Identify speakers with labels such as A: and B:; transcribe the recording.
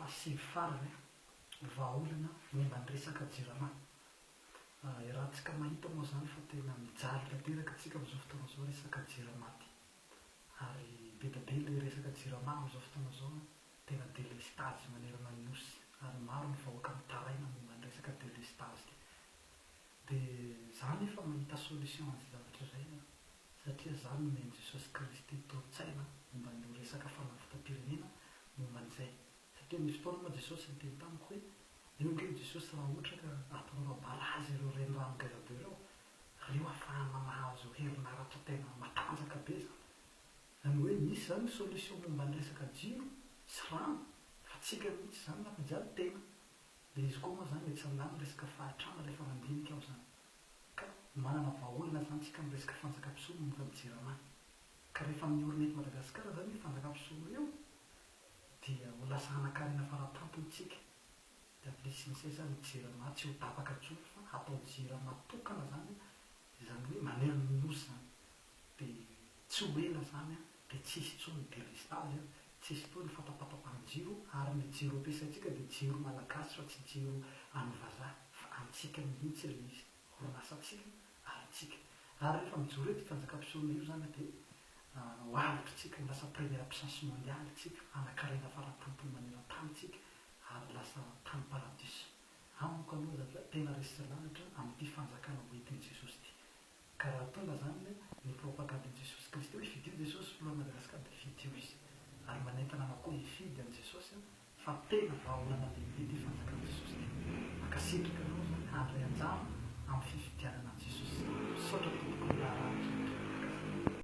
A: fahasivy farany vahaolana momba ny resaka jirama. Rahantsika mahita moa zany fa tena mijaly tanteraka atsika amin'izao fotoana izao resaka jiramaty. Ary be dia be ilay resaka jirama amin'izao fotoana izao tena délestage manerana ny nosy, ary maro ny vahoaka mitaraina momba ny resaka délestage. Dia izany nefa mahita solution an'izay zavatra izay, satria izany no men'i Jesosy Kristy toro-tsaina momba ny resaka fanavaotam-pirenena momba an'izay. Satria misy fotoana moa Jesosy niteny tamiko hoe eo nge Jesosy raha ohatra ka ataonao balazy ireo renirano ngeza be ireo, reo ahafahana mahazo herinaratra tena matanjaka be zany. Zany hoe misy zany solution momba ny resaka jiro sy rano, fa tsika mihitsy zany nampijaly tena. Dia izy koa moa zany mety samy resaka fahatrana rehefa mandinika ao zany. Ka manana vahaolana zany tsika amin'ny resaka fanjakam-pisoa momba ny jirama. Ka rehefa miorina eto Madagasikara zany io fanjakam-pisoa io dia ho lasa hanakarena fara-tampony tsika. Dia ampirisy n'izay zany jirama tsy ho tapaka intsony fa atao jirama tokana zany, izany hoe manerana ny nosy zany. Dia tsy ho ela zany dia tsisy intsony délestage, tsisy intsony fatapatapahan-jiro, ary ny jiro ampiasaintsika dia jiro malagasy fa tsy jiro any vazaha, fa antsika mihitsy ilay izy, orinasantsika ary antsika. Ary rehefa mijoro eto fanjakam-pisoana io zany dia ho avotra tsika, lasa première puissance mondiale tsika, hanakarena fara-tampony maneran-tany tsika, ary lasa tany paradiso. Amiko aloha zany tena resy lanitra amin'ity fanjakana hoentin'i Jesosy ity. Ka raha tonga zany ny propagandin'i Jesosy Kristy hoe fidio Jesosy filoha Madagasikara dia fidio izy. Ary manentana anao koa hifidy an'i Jesosy fa tena vahaolana lehibe ity fanjakan'i Jesosy ity. Makasitraka anao zany handray anjara amin'ny fifidianana an'i Jesosy. Misaotra tompoko ny raharahatra.